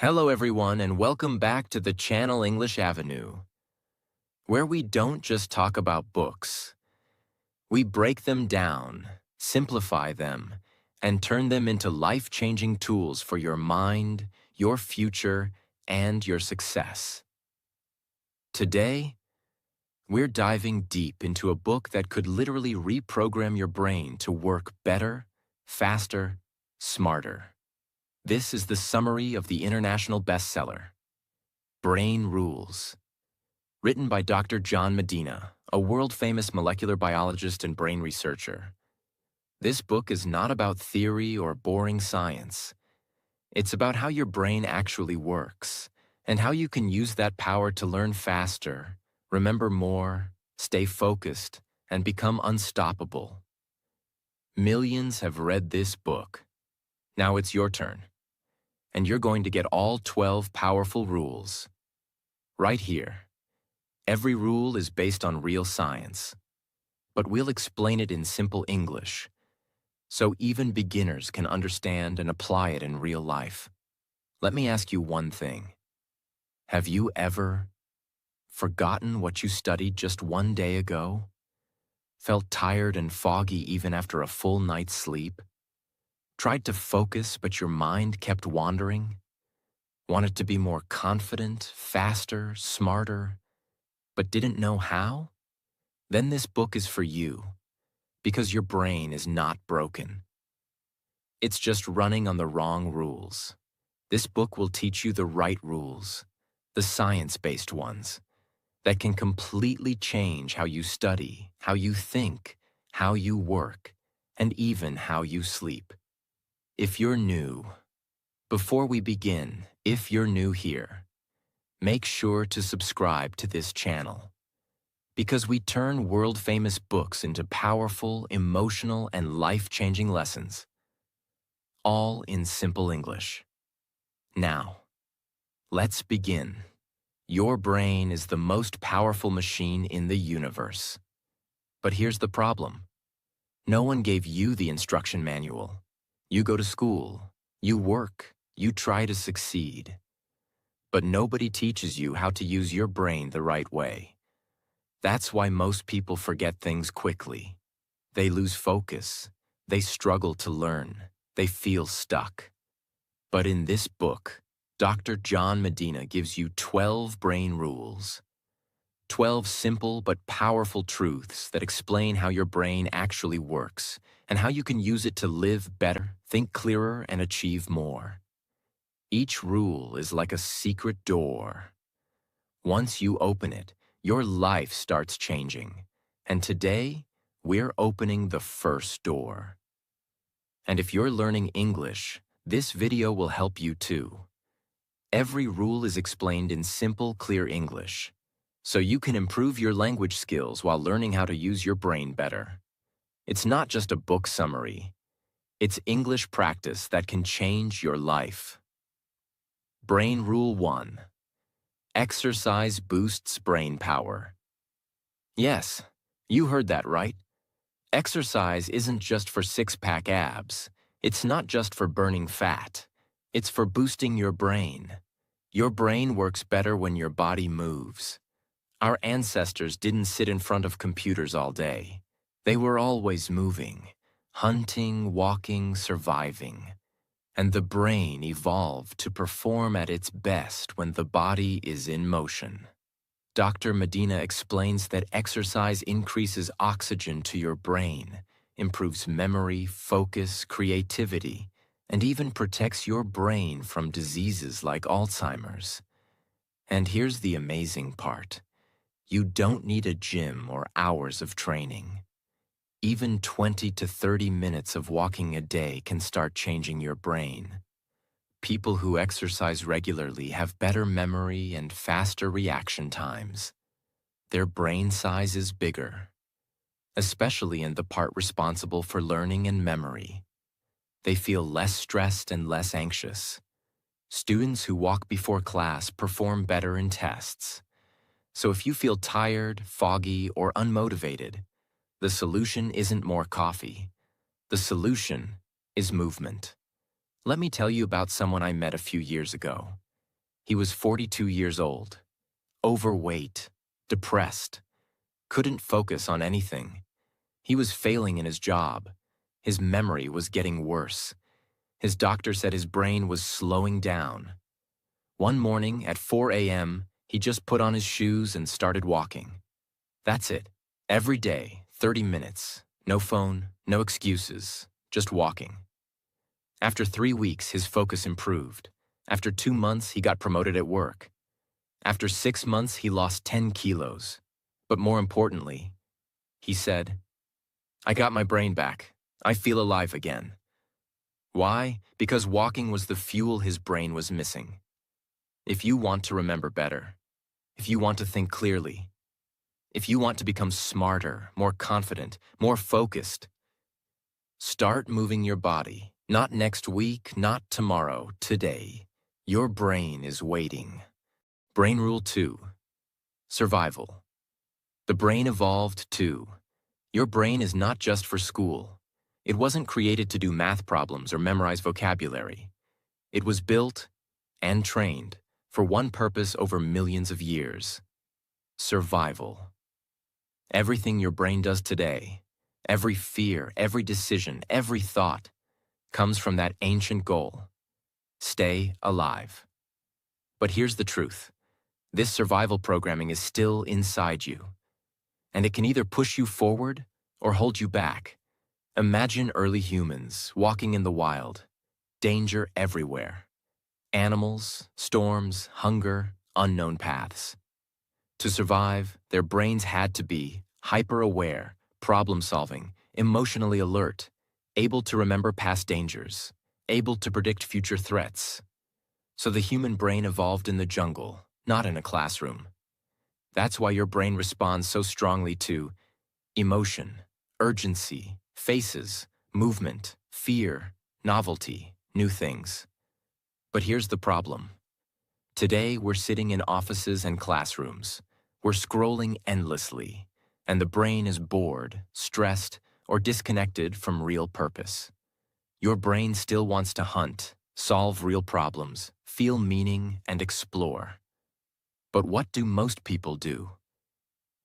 Hello everyone and welcome back to the Channel English Avenue, where we don't just talk about books. We break them down, simplify them, and turn them into life-changing tools for your mind, your future, and your success. Today, we're diving deep into a book that could literally reprogram your brain to work better, faster, smarter. This is the summary of the international bestseller, Brain Rules, written by Dr. John Medina, a world-famous molecular biologist and brain researcher. This book is not about theory or boring science. It's about how your brain actually works and how you can use that power to learn faster, remember more, stay focused, and become unstoppable. Millions have read this book. Now it's your turn, and you're going to get all 12 powerful rules right here. Every rule is based on real science, but we'll explain it in simple English, so even beginners can understand and apply it in real life. Let me ask you one thing. Have you ever forgotten what you studied just one day ago? Felt tired and foggy even after a full night's sleep? Tried to focus, but your mind kept wandering? Wanted to be more confident, faster, smarter, but didn't know how? Then this book is for you, because your brain is not broken. It's just running on the wrong rules. This book will teach you the right rules, the science-based ones, that can completely change how you study, how you think, how you work, and even how you sleep. If you're new, before we begin, if you're new here, make sure to subscribe to this channel, because we turn world-famous books into powerful, emotional, and life-changing lessons, all in simple English. Now, let's begin. Your brain is the most powerful machine in the universe. But here's the problem. No one gave you the instruction manual. You go to school, you work, you try to succeed. But nobody teaches you how to use your brain the right way. That's why most people forget things quickly. They lose focus. They struggle to learn. They feel stuck. But in this book, Dr. John Medina gives you 12 brain rules. 12 simple but powerful truths that explain how your brain actually works and how you can use it to live better, think clearer, and achieve more. Each rule is like a secret door. Once you open it, your life starts changing. And today, we're opening the first door. And if you're learning English, this video will help you too. Every rule is explained in simple, clear English, so you can improve your language skills while learning how to use your brain better. It's not just a book summary. It's English practice that can change your life. Brain Rule 1. Exercise boosts brain power. Yes, you heard that right. Exercise isn't just for six-pack abs. It's not just for burning fat. It's for boosting your brain. Your brain works better when your body moves. Our ancestors didn't sit in front of computers all day. They were always moving, hunting, walking, surviving. And the brain evolved to perform at its best when the body is in motion. Dr. Medina explains that exercise increases oxygen to your brain, improves memory, focus, creativity, and even protects your brain from diseases like Alzheimer's. And here's the amazing part. You don't need a gym or hours of training. Even 20 to 30 minutes of walking a day can start changing your brain. People who exercise regularly have better memory and faster reaction times. Their brain size is bigger, especially in the part responsible for learning and memory. They feel less stressed and less anxious. Students who walk before class perform better in tests. So if you feel tired, foggy, or unmotivated, the solution isn't more coffee. The solution is movement. Let me tell you about someone I met a few years ago. He was 42 years old, overweight, depressed, couldn't focus on anything. He was failing in his job. His memory was getting worse. His doctor said his brain was slowing down. One morning at 4 a.m., he just put on his shoes and started walking. That's it. Every day, 30 minutes. No phone, no excuses, just walking. After 3 weeks, his focus improved. After 2 months, he got promoted at work. After 6 months, he lost 10 kilos. But more importantly, he said, "I got my brain back. I feel alive again." Why? Because walking was the fuel his brain was missing. If you want to remember better, if you want to think clearly, if you want to become smarter, more confident, more focused, start moving your body. Not next week, not tomorrow, today. Your brain is waiting. Brain Rule 2. Survival. The brain evolved too. Your brain is not just for school. It wasn't created to do math problems or memorize vocabulary. It was built and trained for one purpose over millions of years: survival. Everything your brain does today, every fear, every decision, every thought, comes from that ancient goal: stay alive. But here's the truth. This survival programming is still inside you, and it can either push you forward or hold you back. Imagine early humans walking in the wild, danger everywhere. Animals, storms, hunger, unknown paths. To survive, their brains had to be hyper-aware, problem-solving, emotionally alert, able to remember past dangers, able to predict future threats. So the human brain evolved in the jungle, not in a classroom. That's why your brain responds so strongly to emotion, urgency, faces, movement, fear, novelty, new things. But here's the problem. Today, we're sitting in offices and classrooms. We're scrolling endlessly, and the brain is bored, stressed, or disconnected from real purpose. Your brain still wants to hunt, solve real problems, feel meaning, and explore. But what do most people do?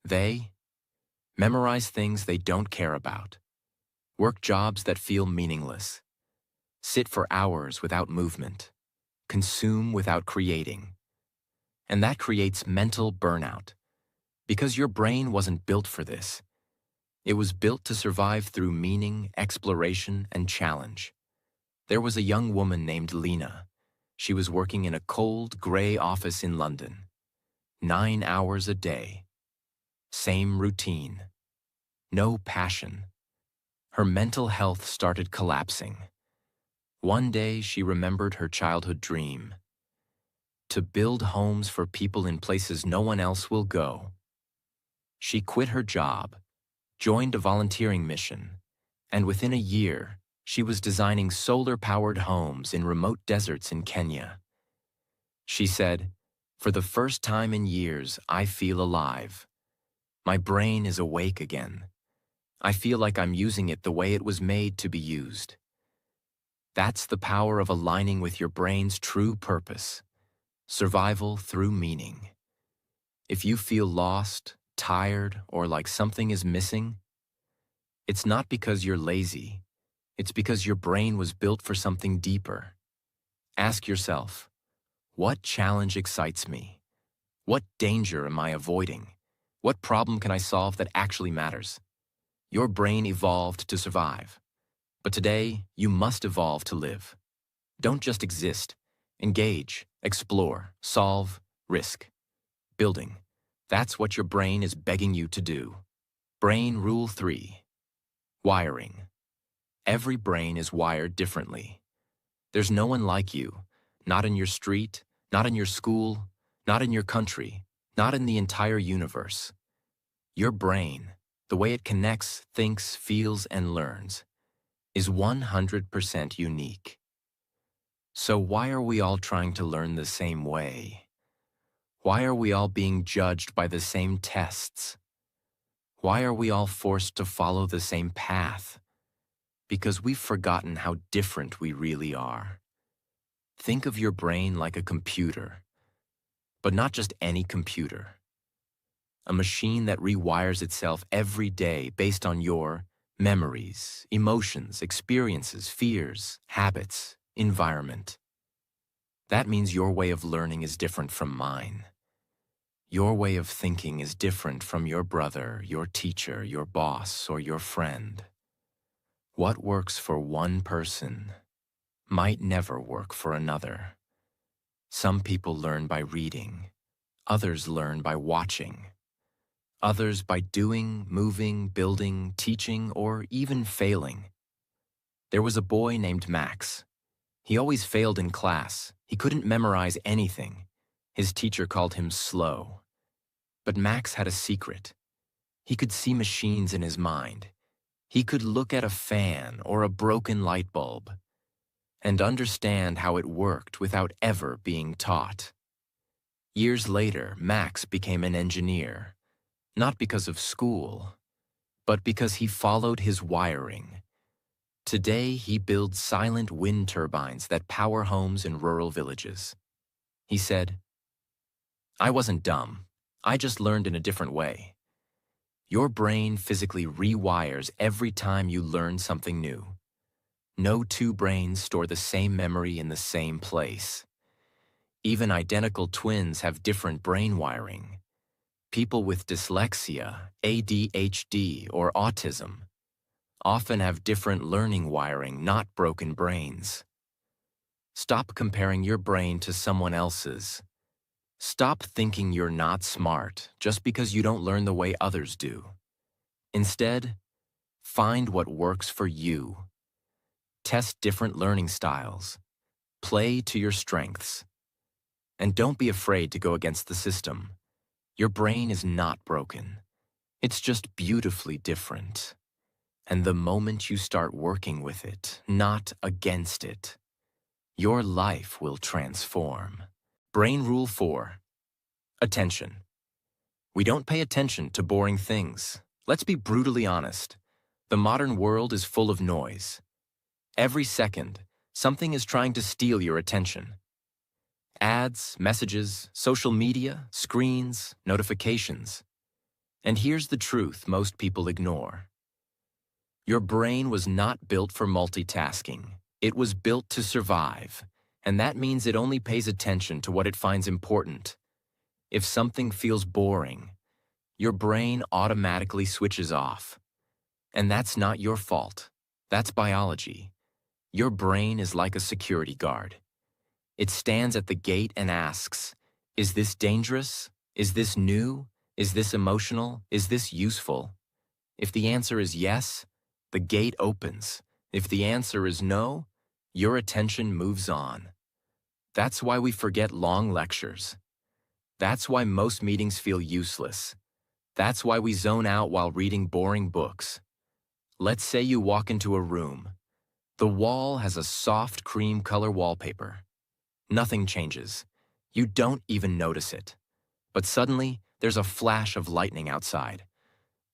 They memorize things they don't care about, work jobs that feel meaningless, sit for hours without movement, consume without creating. And that creates mental burnout, because your brain wasn't built for this. It was built to survive through meaning, exploration, and challenge. There was a young woman named Lena. She was working in a cold, gray office in London. 9 hours a day. Same routine. No passion. Her mental health started collapsing. One day, she remembered her childhood dream: to build homes for people in places no one else will go. She quit her job, joined a volunteering mission, and within a year, she was designing solar-powered homes in remote deserts in Kenya. She said, "For the first time in years, I feel alive. My brain is awake again. I feel like I'm using it the way it was made to be used." That's the power of aligning with your brain's true purpose: survival through meaning. If you feel lost, tired, or like something is missing, it's not because you're lazy. It's because your brain was built for something deeper. Ask yourself, what challenge excites me? What danger am I avoiding? What problem can I solve that actually matters? Your brain evolved to survive. But today, you must evolve to live. Don't just exist. Engage, explore, solve, risk. Building. That's what your brain is begging you to do. Brain Rule 3. Wiring. Every brain is wired differently. There's no one like you, not in your street, not in your school, not in your country, not in the entire universe. Your brain, the way it connects, thinks, feels, and learns, is 100% unique. So why are we all trying to learn the same way? Why are we all being judged by the same tests? Why are we all forced to follow the same path? Because we've forgotten how different we really are. Think of your brain like a computer. But not just any computer. A machine that rewires itself every day based on your memories, emotions, experiences, fears, habits, environment. That means your way of learning is different from mine. Your way of thinking is different from your brother, your teacher, your boss, or your friend. What works for one person might never work for another. Some people learn by reading. Others learn by watching. Others by doing, moving, building, teaching, or even failing. There was a boy named Max. He always failed in class. He couldn't memorize anything. His teacher called him slow. But Max had a secret. He could see machines in his mind. He could look at a fan or a broken light bulb and understand how it worked without ever being taught. Years later, Max became an engineer, not because of school, but because he followed his wiring. Today, he builds silent wind turbines that power homes in rural villages. He said, "I wasn't dumb. I just learned in a different way." Your brain physically rewires every time you learn something new. No two brains store the same memory in the same place. Even identical twins have different brain wiring. People with dyslexia, ADHD, or autism often have different learning wiring, not broken brains. Stop comparing your brain to someone else's. Stop thinking you're not smart just because you don't learn the way others do. Instead, find what works for you. Test different learning styles. Play to your strengths. And don't be afraid to go against the system. Your brain is not broken. It's just beautifully different. And the moment you start working with it, not against it, your life will transform. Brain Rule 4. Attention. We don't pay attention to boring things. Let's be brutally honest. The modern world is full of noise. Every second, something is trying to steal your attention. Ads, messages, social media, screens, notifications. And here's the truth most people ignore. Your brain was not built for multitasking. It was built to survive, and that means it only pays attention to what it finds important. If something feels boring, your brain automatically switches off. And that's not your fault. That's biology. Your brain is like a security guard. It stands at the gate and asks, is this dangerous? Is this new? Is this emotional? Is this useful? If the answer is yes, the gate opens. If the answer is no, your attention moves on. That's why we forget long lectures. That's why most meetings feel useless. That's why we zone out while reading boring books. Let's say you walk into a room. The wall has a soft cream color wallpaper. Nothing changes. You don't even notice it. But suddenly, there's a flash of lightning outside.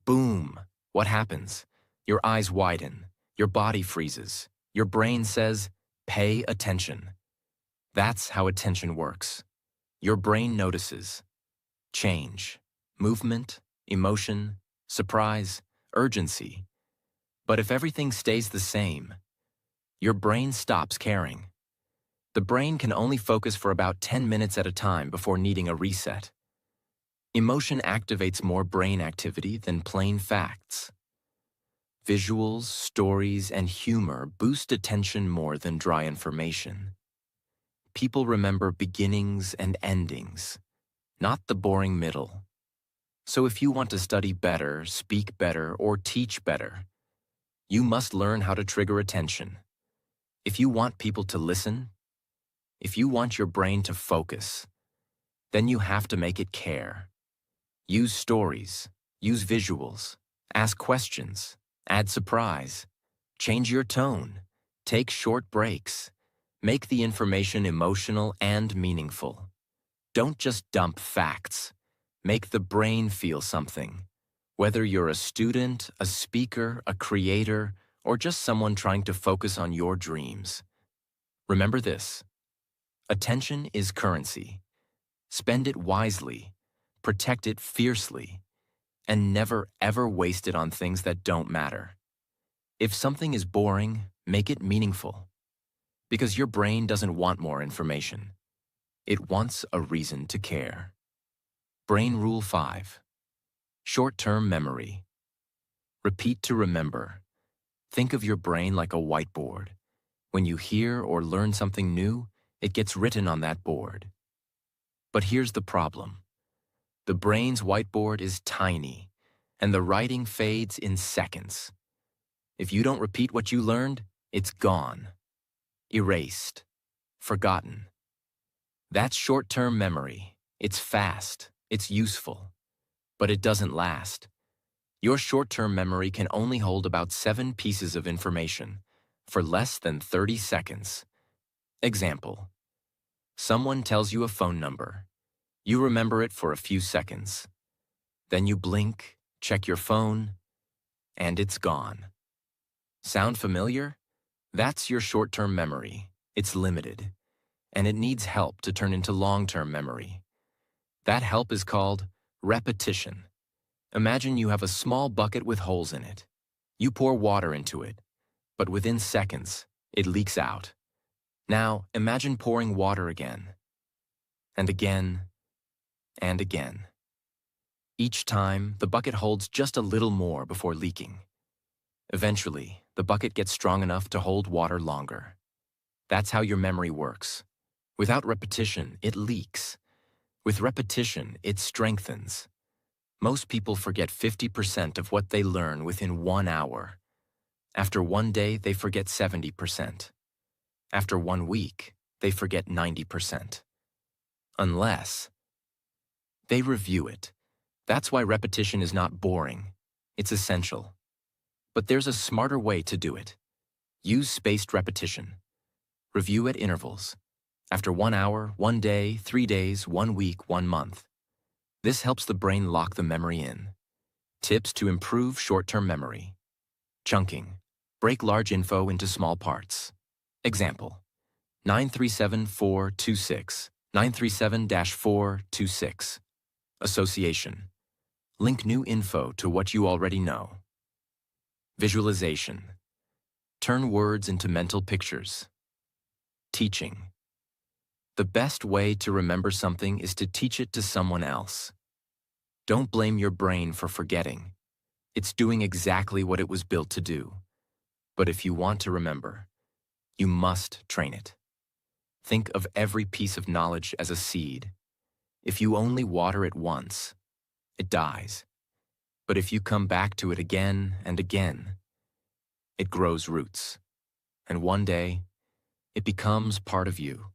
Boom! What happens? Your eyes widen. Your body freezes. Your brain says, pay attention. That's how attention works. Your brain notices change, movement, emotion, surprise, urgency. But if everything stays the same, your brain stops caring. The brain can only focus for about 10 minutes at a time before needing a reset. Emotion activates more brain activity than plain facts. Visuals, stories, and humor boost attention more than dry information. People remember beginnings and endings, not the boring middle. So if you want to study better, speak better, or teach better, you must learn how to trigger attention. If you want people to listen, if you want your brain to focus, then you have to make it care. Use stories, use visuals, ask questions, add surprise, change your tone, take short breaks, make the information emotional and meaningful. Don't just dump facts. Make the brain feel something. Whether you're a student, a speaker, a creator, or just someone trying to focus on your dreams. Remember this: attention is currency. Spend it wisely, protect it fiercely, and never ever waste it on things that don't matter. If something is boring, make it meaningful. Because your brain doesn't want more information. It wants a reason to care. Brain Rule 5. Short-term memory. Repeat to remember. Think of your brain like a whiteboard. When you hear or learn something new, it gets written on that board. But here's the problem. The brain's whiteboard is tiny, and the writing fades in seconds. If you don't repeat what you learned, it's gone. Erased. Forgotten. That's short-term memory. It's fast. It's useful. But it doesn't last. Your short-term memory can only hold about 7 pieces of information for less than 30 seconds. Example. Someone tells you a phone number. You remember it for a few seconds. Then you blink, check your phone, and it's gone. Sound familiar? That's your short-term memory. It's limited, and it needs help to turn into long-term memory. That help is called repetition. Imagine you have a small bucket with holes in it. You pour water into it, but within seconds, it leaks out. Now, imagine pouring water again, and again, and again. Each time, the bucket holds just a little more before leaking. Eventually, the bucket gets strong enough to hold water longer. That's how your memory works. Without repetition, it leaks. With repetition, it strengthens. Most people forget 50% of what they learn within 1 hour. After 1 day, they forget 70%. After 1 week, they forget 90%. Unless they review it. That's why repetition is not boring. It's essential. But there's a smarter way to do it. Use spaced repetition. Review at intervals. After 1 hour, 1 day, 3 days, 1 week, 1 month. This helps the brain lock the memory in. Tips to improve short-term memory. Chunking. Break large info into small parts. Example. 937426. 937-426. Association. Link new info to what you already know. Visualization. Turn words into mental pictures. Teaching. The best way to remember something is to teach it to someone else. Don't blame your brain for forgetting. It's doing exactly what it was built to do. But if you want to remember, you must train it. Think of every piece of knowledge as a seed. If you only water it once, it dies. But if you come back to it again and again, it grows roots. And one day, it becomes part of you.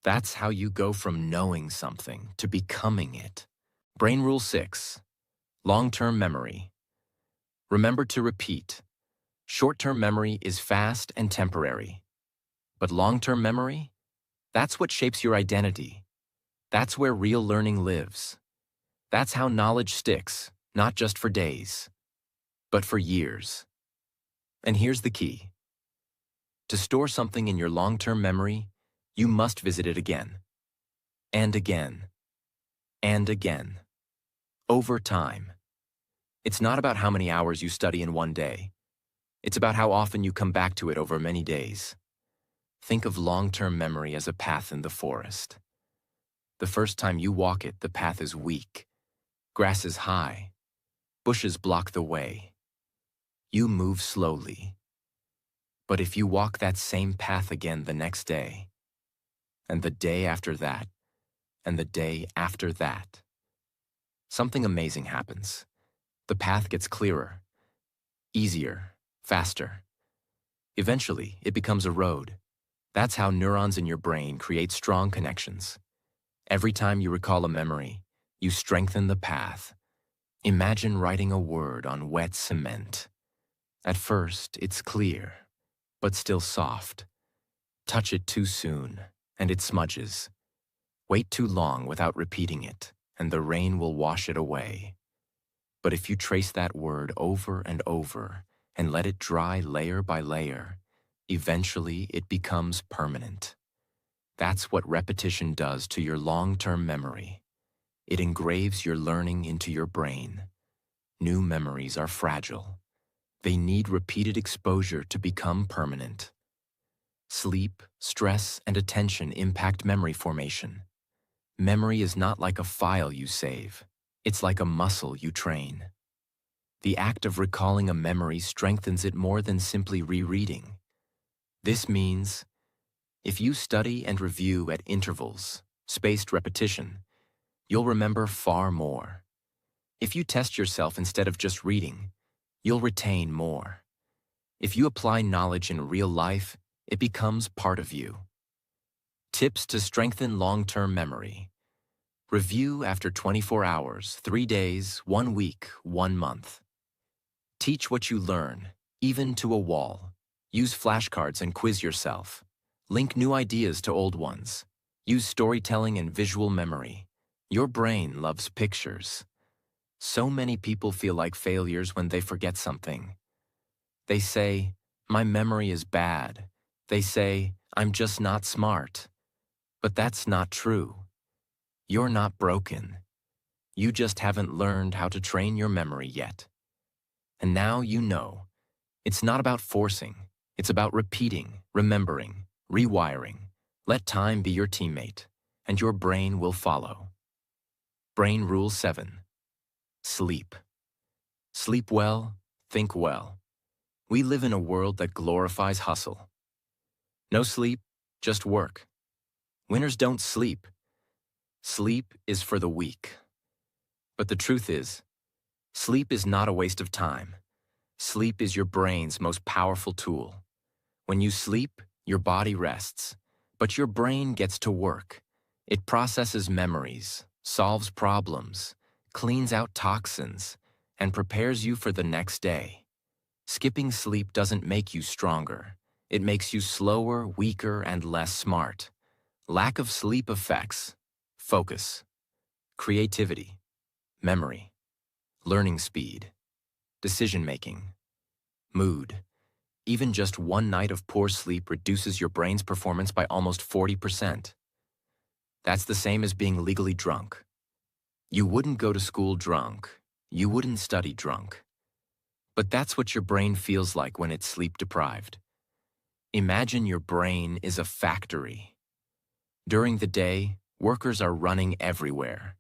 That's how you go from knowing something to becoming it. Brain Rule 6. Long-term memory. Remember to repeat. Short-term memory is fast and temporary. But long-term memory? That's what shapes your identity. That's where real learning lives. That's how knowledge sticks, not just for days, but for years. And here's the key. To store something in your long-term memory, you must visit it again, and again, and again, over time. It's not about how many hours you study in 1 day. It's about how often you come back to it over many days. Think of long-term memory as a path in the forest. The first time you walk it, the path is weak. Grass is high. Bushes block the way. You move slowly. But if you walk that same path again the next day, and the day after that, and the day after that, something amazing happens. The path gets clearer, easier, faster. Eventually, it becomes a road. That's how neurons in your brain create strong connections. Every time you recall a memory, you strengthen the path. Imagine writing a word on wet cement. At first, it's clear, but still soft. Touch it too soon, and it smudges. Wait too long without repeating it, and the rain will wash it away. But if you trace that word over and over and let it dry layer by layer, eventually it becomes permanent. That's what repetition does to your long-term memory. It engraves your learning into your brain. New memories are fragile. They need repeated exposure to become permanent. Sleep, stress, and attention impact memory formation. Memory is not like a file you save. It's like a muscle you train. The act of recalling a memory strengthens it more than simply rereading. This means, if you study and review at intervals, spaced repetition, you'll remember far more. If you test yourself instead of just reading, you'll retain more. If you apply knowledge in real life, it becomes part of you. Tips to strengthen long-term memory. Review after 24 hours, 3 days, 1 week, 1 month. Teach what you learn, even to a wall. Use flashcards and quiz yourself. Link new ideas to old ones. Use storytelling and visual memory. Your brain loves pictures. So many people feel like failures when they forget something. They say, "My memory is bad." They say, "I'm just not smart." But that's not true. You're not broken. You just haven't learned how to train your memory yet. And now you know. It's not about forcing. It's about repeating, remembering, rewiring. Let time be your teammate, and your brain will follow. Brain Rule 7. Sleep. Sleep well, think well. We live in a world that glorifies hustle. No sleep, just work. Winners don't sleep. Sleep is for the weak. But the truth is, sleep is not a waste of time. Sleep is your brain's most powerful tool. When you sleep, your body rests, but your brain gets to work. It processes memories, solves problems, cleans out toxins, and prepares you for the next day. Skipping sleep doesn't make you stronger. It makes you slower, weaker, and less smart. Lack of sleep affects focus, creativity, memory, learning speed, decision-making, mood. Even just one night of poor sleep reduces your brain's performance by almost 40%. That's the same as being legally drunk. You wouldn't go to school drunk. You wouldn't study drunk. But that's what your brain feels like when it's sleep-deprived. Imagine your brain is a factory. During the day, workers are running everywhere,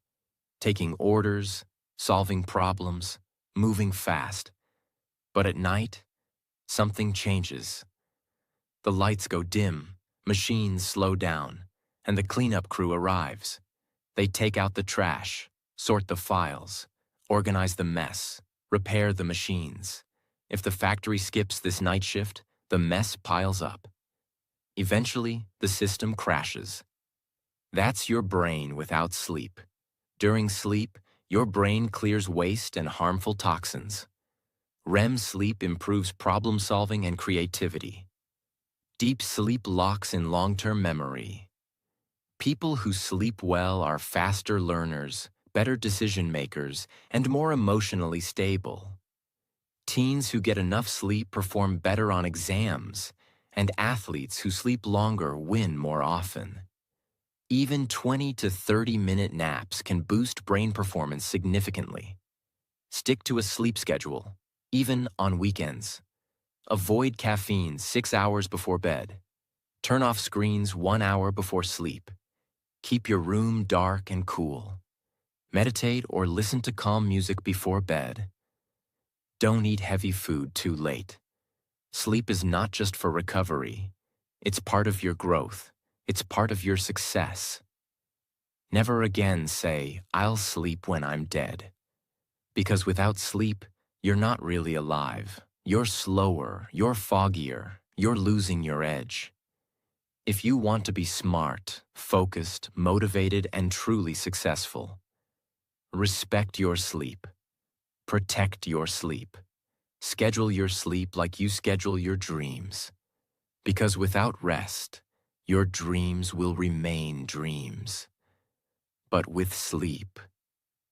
taking orders, solving problems, moving fast. But at night, something changes. The lights go dim, machines slow down, and the cleanup crew arrives. They take out the trash, sort the files, organize the mess, repair the machines. If the factory skips this night shift, the mess piles up. Eventually, the system crashes. That's your brain without sleep. During sleep, your brain clears waste and harmful toxins. REM sleep improves problem-solving and creativity. Deep sleep locks in long-term memory. People who sleep well are faster learners, better decision-makers, and more emotionally stable. Teens who get enough sleep perform better on exams, and athletes who sleep longer win more often. Even 20 to 30-minute naps can boost brain performance significantly. Stick to a sleep schedule, even on weekends. Avoid caffeine 6 hours before bed. Turn off screens 1 hour before sleep. Keep your room dark and cool. Meditate or listen to calm music before bed. Don't eat heavy food too late. Sleep is not just for recovery. It's part of your growth. It's part of your success. Never again say, "I'll sleep when I'm dead." Because without sleep, you're not really alive. You're slower, you're foggier, you're losing your edge. If you want to be smart, focused, motivated, and truly successful, respect your sleep. Protect your sleep. Schedule your sleep like you schedule your dreams. Because without rest, your dreams will remain dreams. But with sleep,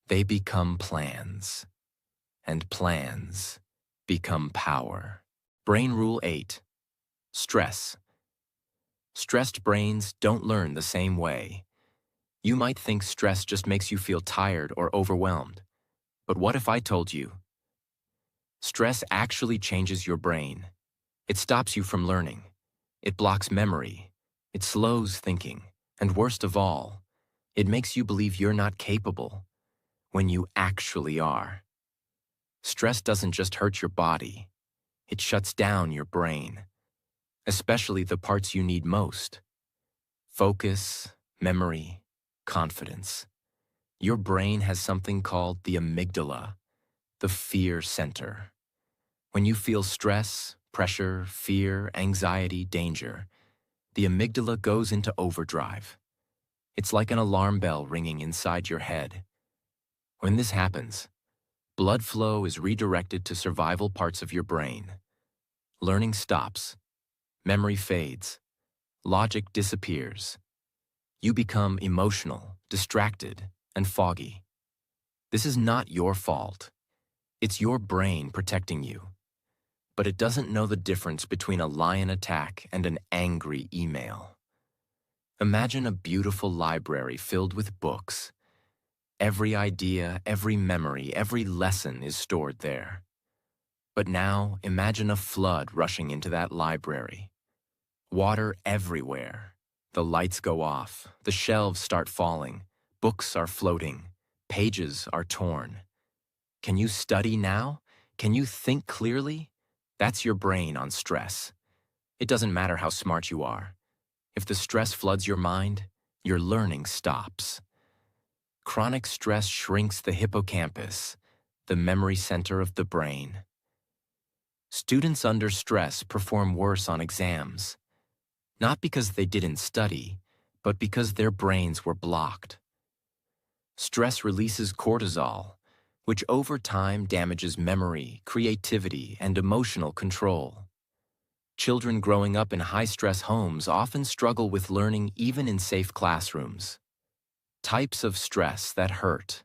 they become plans. And plans become power. Brain Rule 8. Stress. Stressed brains don't learn the same way. You might think stress just makes you feel tired or overwhelmed. But what if I told you? Stress actually changes your brain. It stops you from learning. It blocks memory. It slows thinking. And worst of all, it makes you believe you're not capable when you actually are. Stress doesn't just hurt your body. It shuts down your brain, especially the parts you need most. Focus, memory, confidence. Your brain has something called the amygdala, the fear center. When you feel stress, pressure, fear, anxiety, danger, the amygdala goes into overdrive. It's like an alarm bell ringing inside your head. When this happens, blood flow is redirected to survival parts of your brain. Learning stops, memory fades, logic disappears. You become emotional, distracted, and foggy. This is not your fault. It's your brain protecting you. But it doesn't know the difference between a lion attack and an angry email. Imagine a beautiful library filled with books. Every idea, every memory, every lesson is stored there. But now, imagine a flood rushing into that library. Water everywhere. The lights go off. The shelves start falling. Books are floating. Pages are torn. Can you study now? Can you think clearly? That's your brain on stress. It doesn't matter how smart you are. If the stress floods your mind, your learning stops. Chronic stress shrinks the hippocampus, the memory center of the brain. Students under stress perform worse on exams, not because they didn't study, but because their brains were blocked. Stress releases cortisol, which over time damages memory, creativity, and emotional control. Children growing up in high-stress homes often struggle with learning even in safe classrooms. Types of stress that hurt: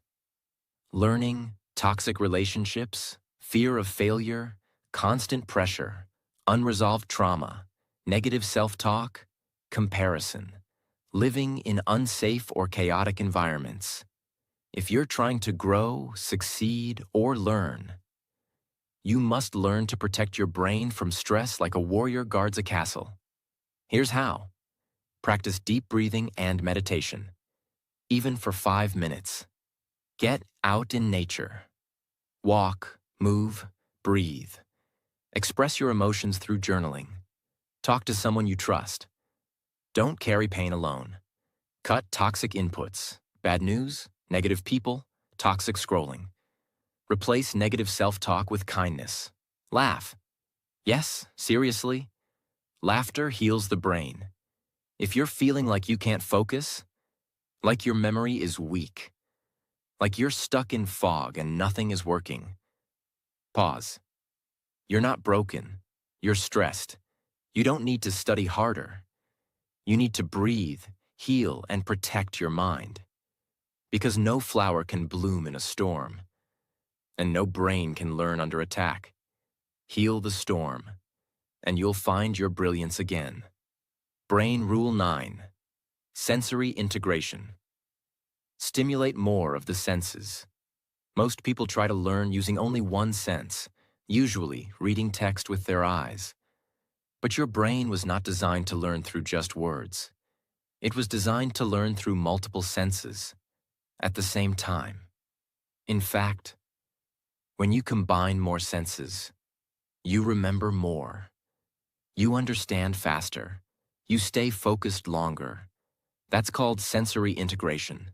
learning, toxic relationships, fear of failure, constant pressure, unresolved trauma, negative self-talk, comparison, living in unsafe or chaotic environments. If you're trying to grow, succeed, or learn, you must learn to protect your brain from stress like a warrior guards a castle. Here's how. Practice deep breathing and meditation, even for 5 minutes. Get out in nature. Walk, move, breathe. Express your emotions through journaling. Talk to someone you trust. Don't carry pain alone. Cut toxic inputs, bad news, negative people, toxic scrolling. Replace negative self-talk with kindness. Laugh. Yes, seriously. Laughter heals the brain. If you're feeling like you can't focus, like your memory is weak, like you're stuck in fog and nothing is working, pause. You're not broken. You're stressed. You don't need to study harder. You need to breathe, heal, and protect your mind. Because no flower can bloom in a storm, and no brain can learn under attack. Heal the storm, and you'll find your brilliance again. Brain Rule 9. Sensory integration. Stimulate more of the senses. Most people try to learn using only one sense, usually reading text with their eyes. But your brain was not designed to learn through just words. It was designed to learn through multiple senses at the same time. In fact, when you combine more senses, you remember more. You understand faster. You stay focused longer. That's called sensory integration.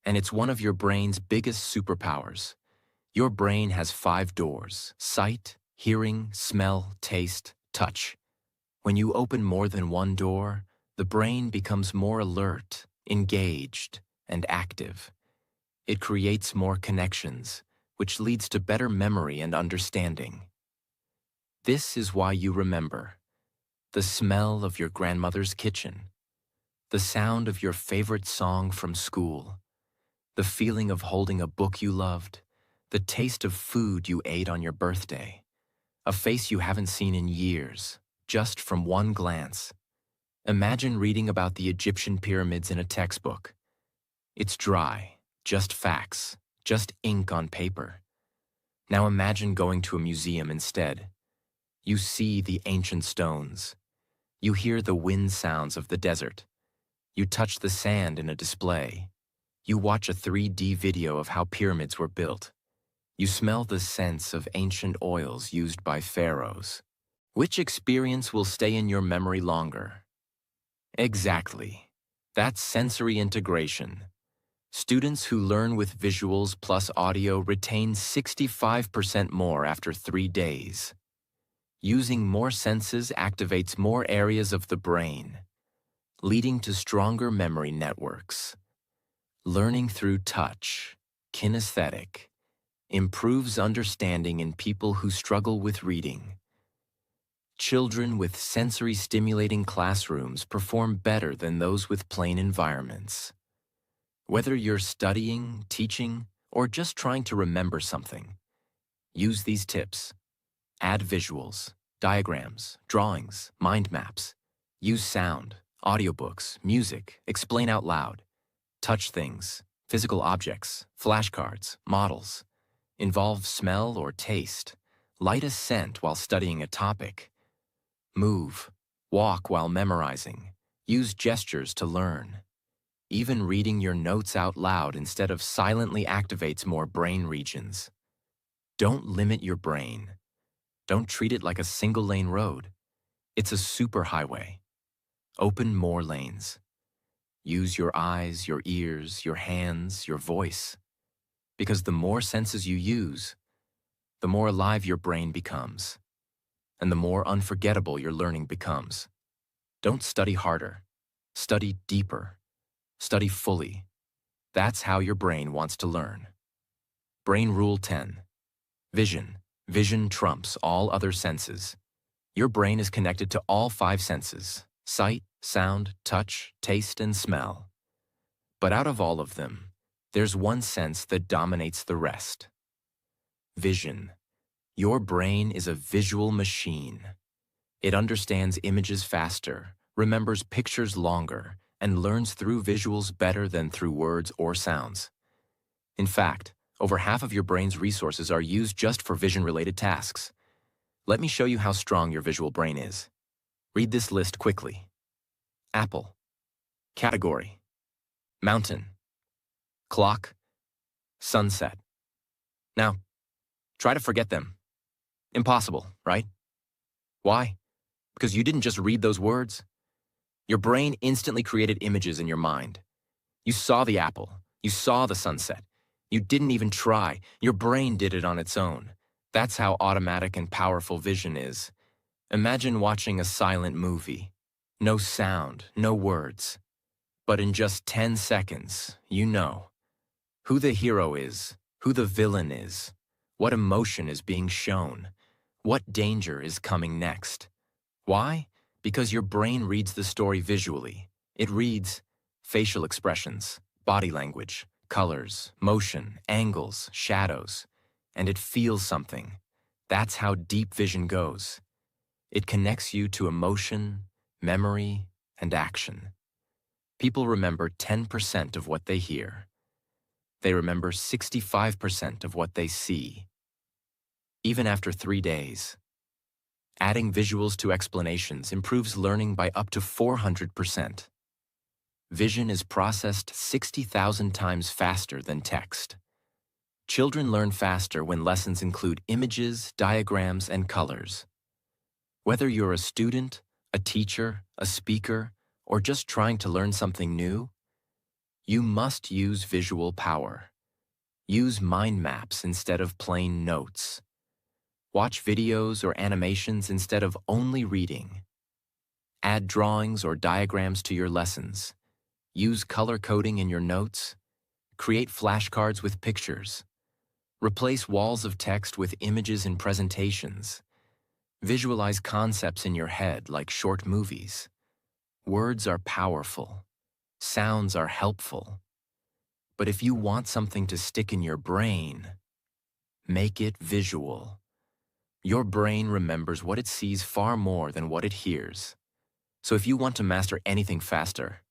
And it's one of your brain's biggest superpowers. Your brain has 5 doors: sight, hearing, smell, taste, touch. When you open more than one door, the brain becomes more alert, engaged, and active. It creates more connections, which leads to better memory and understanding. This is why you remember the smell of your grandmother's kitchen, the sound of your favorite song from school, the feeling of holding a book you loved, the taste of food you ate on your birthday, a face you haven't seen in years, just from one glance. Imagine reading about the Egyptian pyramids in a textbook. It's dry, just facts, just ink on paper. Now imagine going to a museum instead. You see the ancient stones. You hear the wind sounds of the desert. You touch the sand in a display. You watch a 3D video of how pyramids were built. You smell the scents of ancient oils used by pharaohs. Which experience will stay in your memory longer? Exactly. That's sensory integration. Students who learn with visuals plus audio retain 65% more after 3 days. Using more senses activates more areas of the brain, leading to stronger memory networks. Learning through touch, kinesthetic, improves understanding in people who struggle with reading. Children with sensory-stimulating classrooms perform better than those with plain environments. Whether you're studying, teaching, or just trying to remember something, use these tips. Add visuals, diagrams, drawings, mind maps. Use sound, audiobooks, music, explain out loud. Touch things, physical objects, flashcards, models. Involve smell or taste. Light a scent while studying a topic. Move, walk while memorizing. Use gestures to learn. Even reading your notes out loud instead of silently activates more brain regions. Don't limit your brain. Don't treat it like a single-lane road. It's a superhighway. Open more lanes. Use your eyes, your ears, your hands, your voice. Because the more senses you use, the more alive your brain becomes, and the more unforgettable your learning becomes. Don't study harder. Study deeper. Study fully. That's how your brain wants to learn. Brain Rule 10. Vision. Vision trumps all other senses. Your brain is connected to all 5 senses: sight, sound, touch, taste, and smell. But out of all of them, there's one sense that dominates the rest. Vision. Your brain is a visual machine. It understands images faster, remembers pictures longer, and learns through visuals better than through words or sounds. In fact, over half of your brain's resources are used just for vision-related tasks. Let me show you how strong your visual brain is. Read this list quickly. Apple. Category. Mountain. Clock. Sunset. Now, try to forget them. Impossible, right? Why? Because you didn't just read those words. Your brain instantly created images in your mind. You saw the apple. You saw the sunset. You didn't even try. Your brain did it on its own. That's how automatic and powerful vision is. Imagine watching a silent movie. No sound, no words. But in just 10 seconds, you know who the hero is, who the villain is, what emotion is being shown, what danger is coming next. Why? Because your brain reads the story visually. It reads facial expressions, body language, colors, motion, angles, shadows, and it feels something. That's how deep vision goes. It connects you to emotion, memory, and action. People remember 10% of what they hear. They remember 65% of what they see. Even after 3 days. Adding visuals to explanations improves learning by up to 400%. Vision is processed 60,000 times faster than text. Children learn faster when lessons include images, diagrams, and colors. Whether you're a student, a teacher, a speaker, or just trying to learn something new, you must use visual power. Use mind maps instead of plain notes. Watch videos or animations instead of only reading. Add drawings or diagrams to your lessons. Use color coding in your notes. Create flashcards with pictures. Replace walls of text with images in presentations. Visualize concepts in your head like short movies. Words are powerful. Sounds are helpful. But if you want something to stick in your brain, make it visual. Your brain remembers what it sees far more than what it hears. So if you want to master anything faster,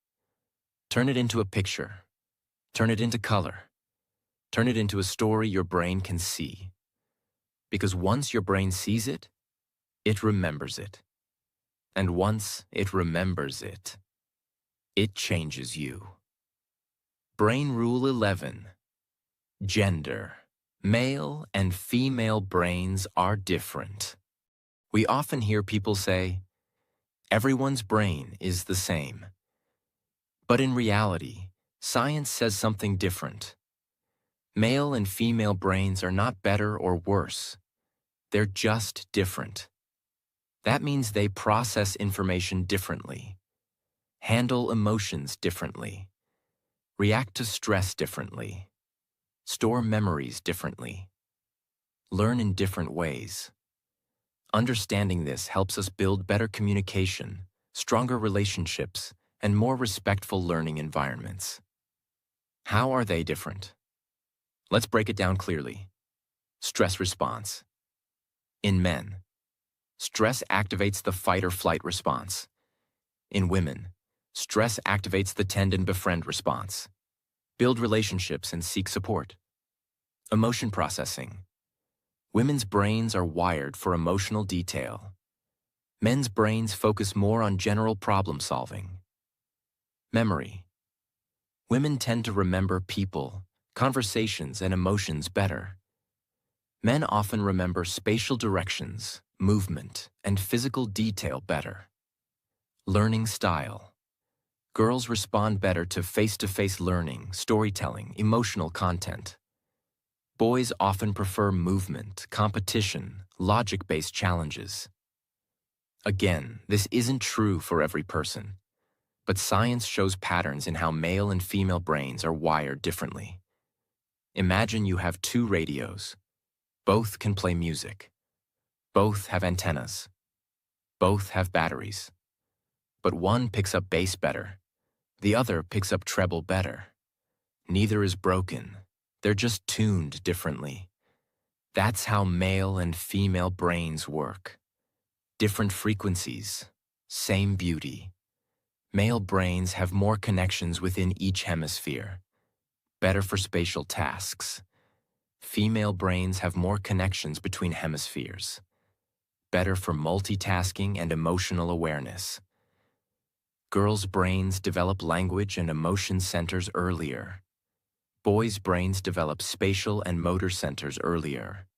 turn it into a picture, turn it into color, turn it into a story your brain can see. Because once your brain sees it, it remembers it. And once it remembers it, it changes you. Brain Rule 11. Gender. Male and female brains are different. We often hear people say, everyone's brain is the same. But in reality, science says something different. Male and female brains are not better or worse. They're just different. That means they process information differently, handle emotions differently, react to stress differently, store memories differently, learn in different ways. Understanding this helps us build better communication, stronger relationships, and more respectful learning environments. How are they different? Let's break it down clearly. Stress response. In men, stress activates the fight or flight response. In women, stress activates the tend and befriend response. Build relationships and seek support. Emotion processing. Women's brains are wired for emotional detail. Men's brains focus more on general problem solving. Memory. Women tend to remember people, conversations, and emotions better. Men often remember spatial directions, movement, and physical detail better. Learning style. Girls respond better to face-to-face learning, storytelling, emotional content. Boys often prefer movement, competition, logic-based challenges. Again, this isn't true for every person, but science shows patterns in how male and female brains are wired differently. Imagine you have two radios. Both can play music. Both have antennas. Both have batteries. But one picks up bass better. The other picks up treble better. Neither is broken. They're just tuned differently. That's how male and female brains work. Different frequencies, same beauty. Male brains have more connections within each hemisphere, better for spatial tasks. Female brains have more connections between hemispheres, better for multitasking and emotional awareness. Girls' brains develop language and emotion centers earlier. Boys' brains develop spatial and motor centers earlier.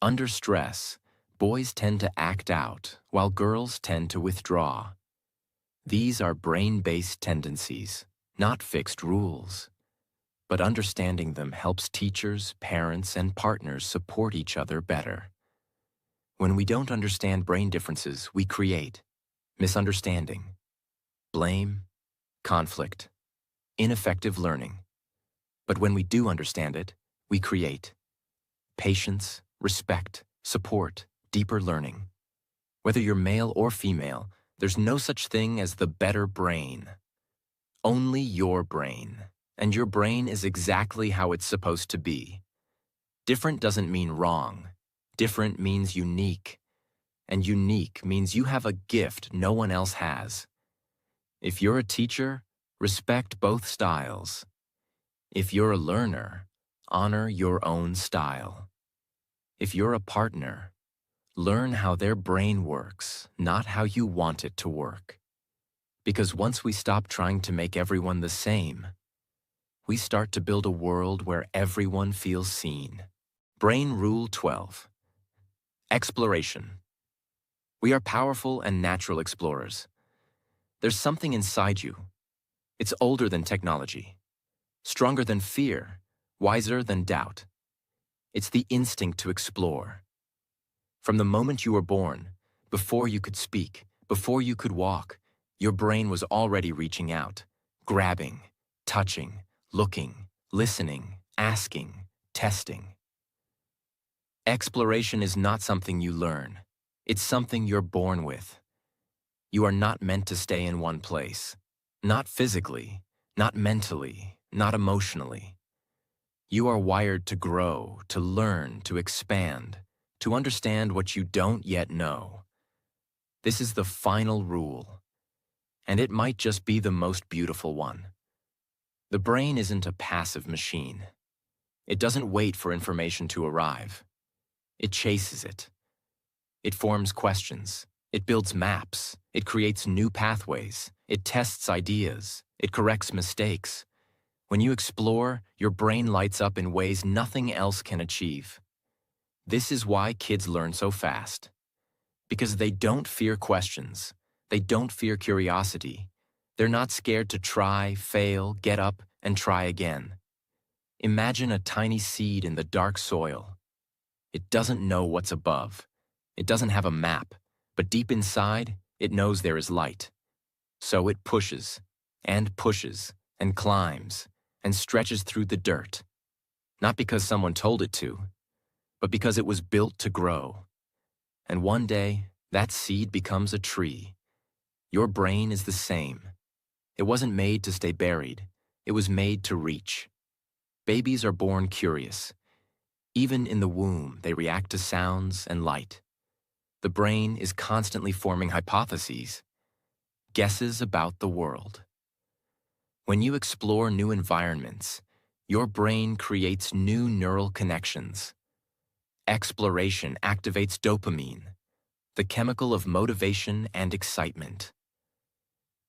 Under stress, boys tend to act out, while girls tend to withdraw. These are brain-based tendencies, not fixed rules. But understanding them helps teachers, parents, and partners support each other better. When we don't understand brain differences, we create misunderstanding, blame, conflict, ineffective learning. But when we do understand it, we create patience, respect, support, deeper learning. Whether you're male or female, there's no such thing as the better brain. Only your brain. And your brain is exactly how it's supposed to be. Different doesn't mean wrong. Different means unique. And unique means you have a gift no one else has. If you're a teacher, respect both styles. If you're a learner, honor your own style. If you're a partner, learn how their brain works, not how you want it to work. Because once we stop trying to make everyone the same, we start to build a world where everyone feels seen. Brain Rule 12. Exploration. We are powerful and natural explorers. There's something inside you. It's older than technology, stronger than fear, wiser than doubt. It's the instinct to explore. From the moment you were born, before you could speak, before you could walk, your brain was already reaching out, grabbing, touching, looking, listening, asking, testing. Exploration is not something you learn. It's something you're born with. You are not meant to stay in one place. Not physically, not mentally, not emotionally. You are wired to grow, to learn, to expand, to understand what you don't yet know. This is the final rule. And it might just be the most beautiful one. The brain isn't a passive machine. It doesn't wait for information to arrive. It chases it. It forms questions. It builds maps. It creates new pathways. It tests ideas. It corrects mistakes. When you explore, your brain lights up in ways nothing else can achieve. This is why kids learn so fast. Because they don't fear questions. They don't fear curiosity. They're not scared to try, fail, get up, and try again. Imagine a tiny seed in the dark soil. It doesn't know what's above. It doesn't have a map, but deep inside, it knows there is light. So it pushes, and climbs, and stretches through the dirt. Not because someone told it to, but because it was built to grow. And one day, that seed becomes a tree. Your brain is the same. It wasn't made to stay buried. It was made to reach. Babies are born curious. Even in the womb, they react to sounds and light. The brain is constantly forming hypotheses, guesses about the world. When you explore new environments, your brain creates new neural connections. Exploration activates dopamine, the chemical of motivation and excitement.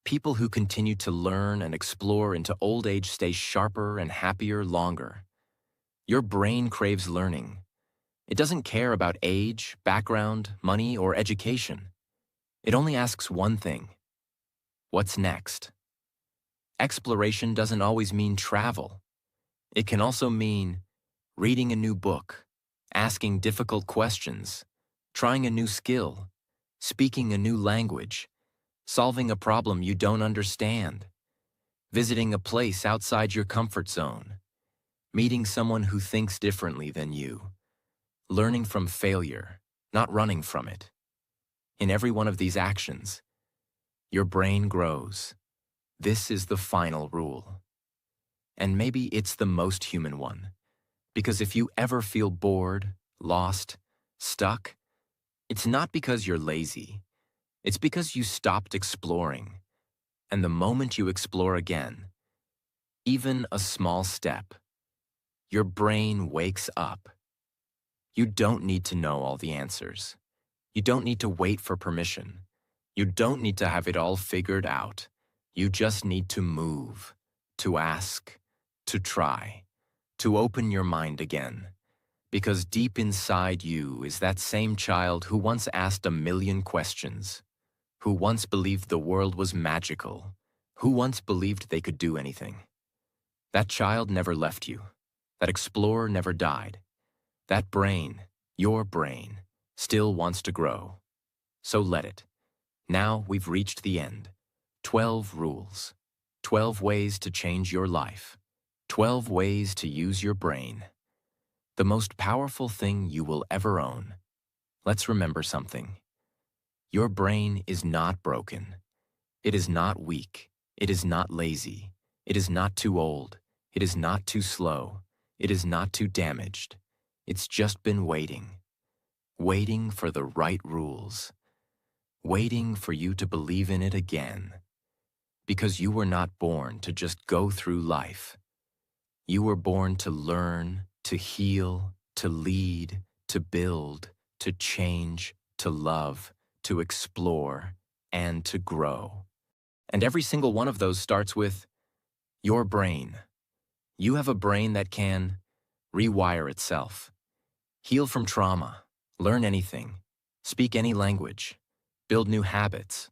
People who continue to learn and explore into old age stay sharper and happier longer. Your brain craves learning. It doesn't care about age, background, money, or education. It only asks one thing: what's next? Exploration doesn't always mean travel. It can also mean reading a new book, asking difficult questions, trying a new skill, speaking a new language, solving a problem you don't understand, visiting a place outside your comfort zone, meeting someone who thinks differently than you, learning from failure, not running from it. In every one of these actions, your brain grows. This is the final rule. And maybe it's the most human one, because if you ever feel bored, lost, stuck, it's not because you're lazy. It's because you stopped exploring. And the moment you explore again, even a small step, your brain wakes up. You don't need to know all the answers. You don't need to wait for permission. You don't need to have it all figured out. You just need to move, to ask, to try, to open your mind again. Because deep inside you is that same child who once asked a million questions, who once believed the world was magical, who once believed they could do anything. That child never left you. That explorer never died. That brain, your brain, still wants to grow. So let it. Now we've reached the end. 12 rules. 12 ways to change your life. 12 ways to use your brain. The most powerful thing you will ever own. Let's remember something. Your brain is not broken. It is not weak. It is not lazy. It is not too old. It is not too slow. It is not too damaged. It's just been waiting. Waiting for the right rules. Waiting for you to believe in it again. Because you were not born to just go through life. You were born to learn, to heal, to lead, to build, to change, to love, to explore, and to grow. And every single one of those starts with your brain. You have a brain that can rewire itself, heal from trauma, learn anything, speak any language, build new habits,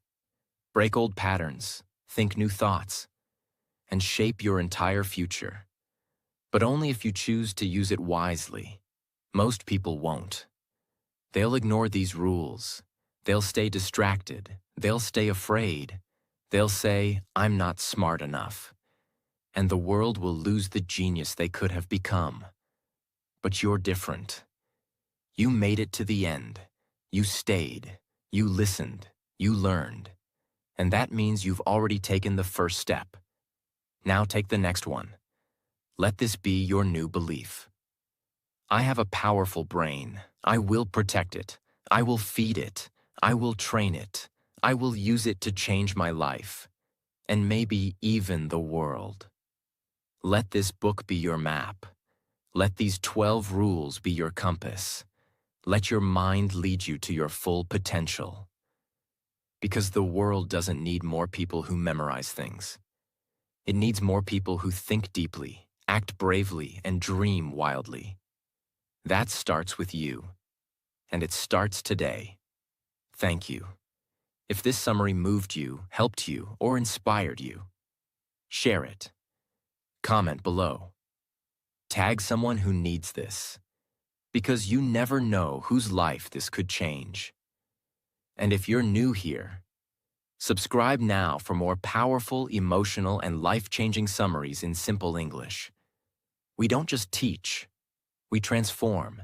break old patterns, think new thoughts, and shape your entire future. But only if you choose to use it wisely. Most people won't. They'll ignore these rules. They'll stay distracted. They'll stay afraid. They'll say, I'm not smart enough. And the world will lose the genius they could have become. But you're different. You made it to the end. You stayed. You listened. You learned. And that means you've already taken the first step. Now take the next one. Let this be your new belief. I have a powerful brain. I will protect it. I will feed it. I will train it. I will use it to change my life. and maybe even the world. Let this book be your map. Let these 12 rules be your compass. Let your mind lead you to your full potential. Because the world doesn't need more people who memorize things. It needs more people who think deeply, act bravely, and dream wildly. That starts with you. And it starts today. Thank you. If this summary moved you, helped you, or inspired you, share it. Comment below. Tag someone who needs this. Because you never know whose life this could change. And if you're new here, subscribe now for more powerful, emotional, and life-changing summaries in simple English. We don't just teach, we transform.